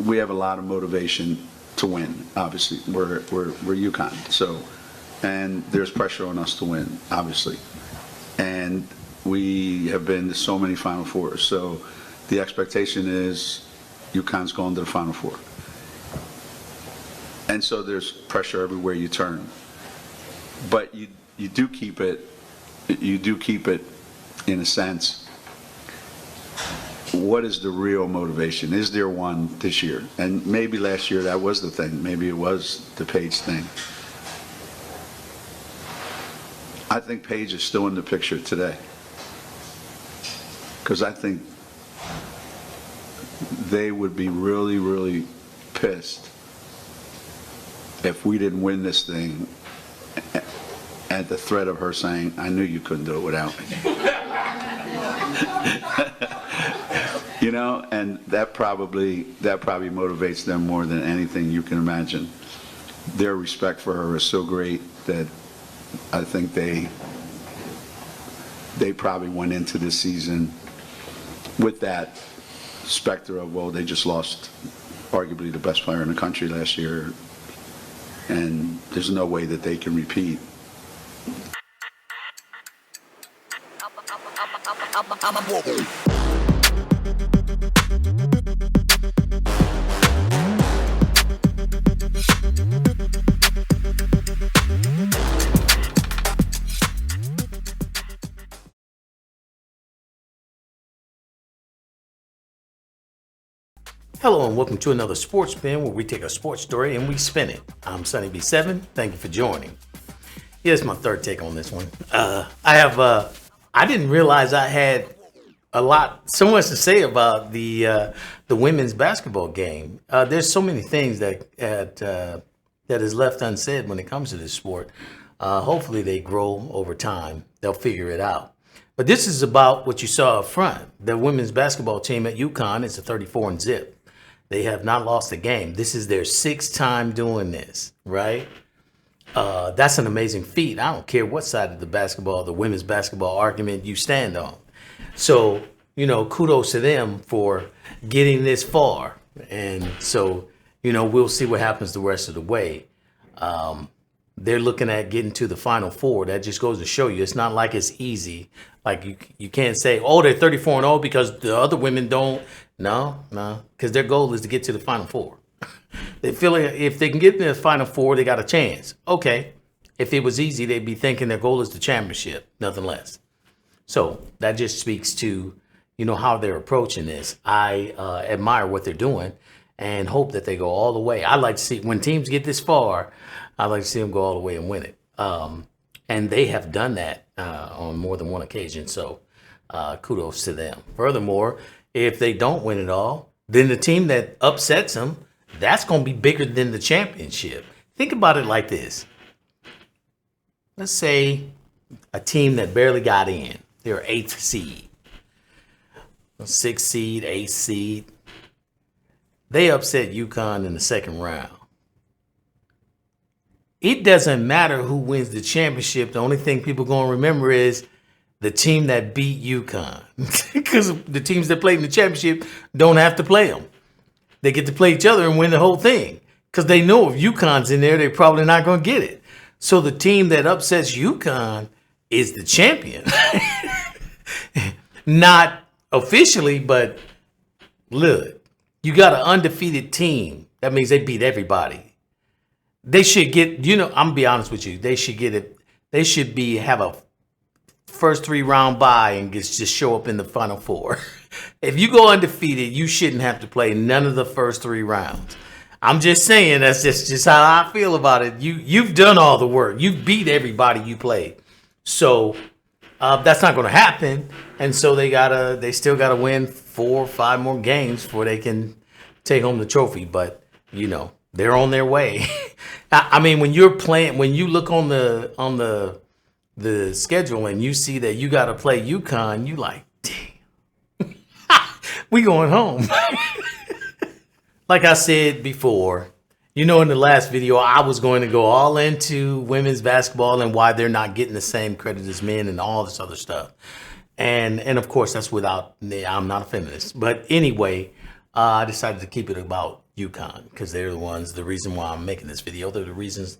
we have a lot of motivation to win. Obviously, we're Uconn, so, and there's pressure on us to win, obviously, and we have been to so many Final Fours. So the expectation is Uconn's going to the Final Four, and so there's pressure everywhere you turn. But you do keep it. You do keep it, in a sense. What is the real motivation? Is there one this year? And maybe last year that was the thing. Maybe it was the Paige thing. I think Paige is still in the picture today. Because I think they would be really, really pissed if we didn't win this thing at the threat of her saying, I knew you couldn't do it without me. You know, and that probably motivates them more than anything you can imagine. Their respect for her is so great that I think they probably went into this season with that specter of, well, they just lost arguably the best player in the country last year, and there's no way that they can repeat. Hello and welcome to another Sports Spin, where we take a sports story and we spin it. I'm Sun-EB7. Thank you for joining. Here's my third take on this one. I didn't realize I had so much to say about the women's basketball game. There's so many things that is left unsaid when it comes to this sport. Hopefully they grow over time. They'll figure it out. But this is about what you saw up front. The women's basketball team at Uconn is a 34-0. They have not lost a game. This is their sixth time doing this, right? That's an amazing feat. I don't care what side of the women's basketball argument you stand on. So, kudos to them for getting this far. And so, we'll see what happens the rest of the way. They're looking at getting to the Final Four. That just goes to show you it's not like it's easy. Like you can't say, oh, they're 34-0 because the other women don't. No, because their goal is to get to the Final Four. They feel like if they can get to the Final Four, they got a chance. Okay, if it was easy, they'd be thinking their goal is the championship, nothing less. So that just speaks to, how they're approaching this. I admire what they're doing and hope that they go all the way. I like to see, when teams get this far, I like to see them go all the way and win it. And they have done that on more than one occasion. So kudos to them. Furthermore, if they don't win it all, then the team that upsets them, that's going to be bigger than the championship. Think about it like this. Let's say a team that barely got in. They're 8th seed. 6th seed, 8th seed. They upset Uconn in the second round. It doesn't matter who wins the championship. The only thing people are going to remember is the team that beat Uconn. Because the teams that played in the championship don't have to play them. They get to play each other and win the whole thing. Because they know if Uconn's in there, they're probably not going to get it. So the team that upsets Uconn is the champion. Not officially, but look, you got an undefeated team. That means they beat everybody. They should get, I'm going to be honest with you. They should get it. They should have a first 3-round bye and just show up in the Final Four. If you go undefeated, you shouldn't have to play none of the first 3 rounds. I'm just saying that's just how I feel about it. You've done all the work. You've beat everybody you played. So that's not going to happen. And so they still gotta win 4 or 5 more games before they can take home the trophy. But they're on their way. I mean, when you look on the schedule and you see that you got to play Uconn, you like, dang, we going home. Like I said before, in the last video, I was going to go all into women's basketball and why they're not getting the same credit as men and all this other stuff. And of course, that's I'm not a feminist. But anyway, I decided to keep it about UConn because they're the reason why I'm making this video. They're the reasons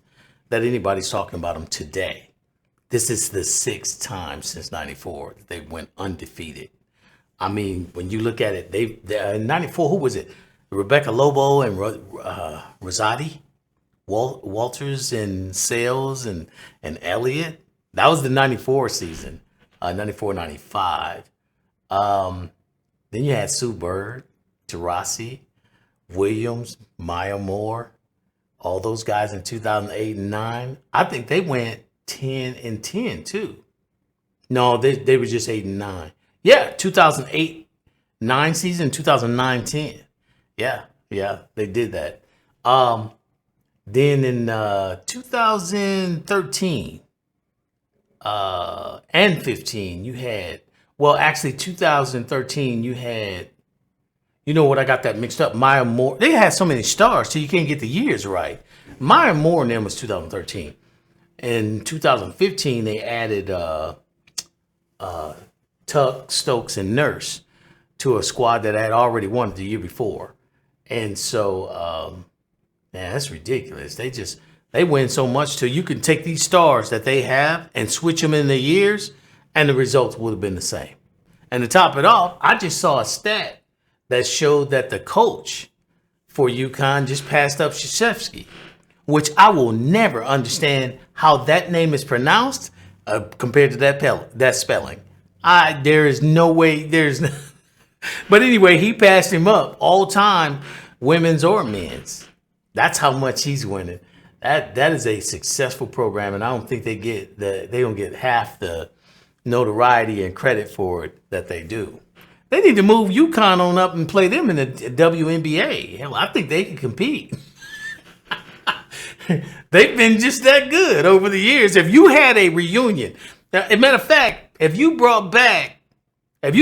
that anybody's talking about them today. This is the 6th time since 94 that they went undefeated. I mean, when you look at it, in 94, who was it? Rebecca Lobo and Rosati, Walters and Sales and Elliott. That was the 94 season, 94, 95. Then you had Sue Bird, Taurasi, Williams, Maya Moore, all those guys in 2008 and 9. I think they went 10 and 10 too. No, they were just 8 and 9. Yeah, 2008-9 season, 2009-10. Yeah, they did that. Then in 2013 and 15, you had, well, actually 2013, you had, you know what, I got that mixed up. Maya Moore, they had so many stars, so you can't get the years right. Maya Moore and them was 2013. In 2015, they added Tuck, Stokes, and Nurse to a squad that had already won the year before. And so, man, that's ridiculous. They win so much till you can take these stars that they have and switch them in the years, and the results would have been the same. And to top it off, I just saw a stat that showed that the coach for UConn just passed up Krzyzewski, which I will never understand how that name is pronounced compared to that spelling. There is no way, but anyway, he passed him up all time, women's or men's. That's how much he's winning. That is a successful program, and I don't think they don't get half the notoriety and credit for it that they do. They need to move UConn on up and play them in the WNBA. Hell, I think they can compete. They've been just that good over the years. If you had a reunion, as a matter of fact, if you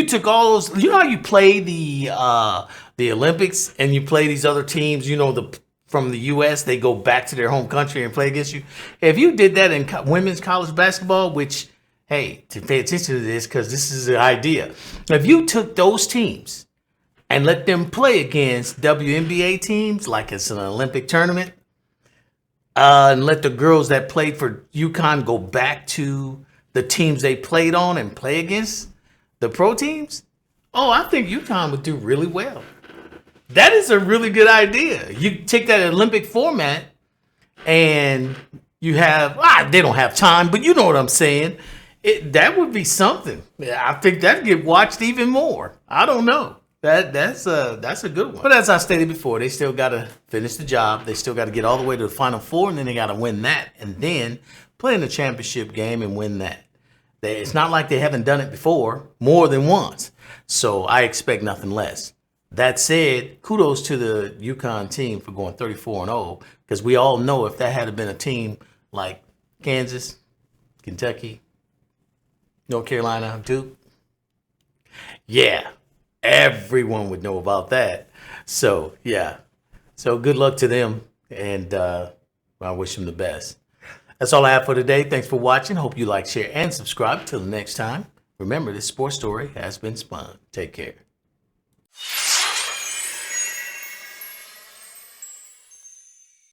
took all those, you know how you play the Olympics and you play these other teams, you know, from the U.S., they go back to their home country and play against you. If you did that in women's college basketball, which, hey, to pay attention to this because this is the idea. If you took those teams and let them play against WNBA teams like it's an Olympic tournament, and let the girls that played for UConn go back to the teams they played on and play against the pro teams, oh, I think UConn would do really well. That is a really good idea. You take that Olympic format and you have, they don't have time, but you know what I'm saying. That would be something. I think that'd get watched even more. I don't know. That's a good one. But as I stated before, they still got to finish the job. They still got to get all the way to the Final Four, and then they got to win that, and then play in the championship game and win that. It's not like they haven't done it before more than once. So I expect nothing less. That said, kudos to the UConn team for going 34-0, because we all know if that had been a team like Kansas, Kentucky, North Carolina, Duke, yeah, everyone would know about that. So, yeah. So good luck to them, and I wish them the best. That's all I have for today. Thanks for watching. Hope you like, share, and subscribe. Till the next time, remember, this sports story has been spun. Take care.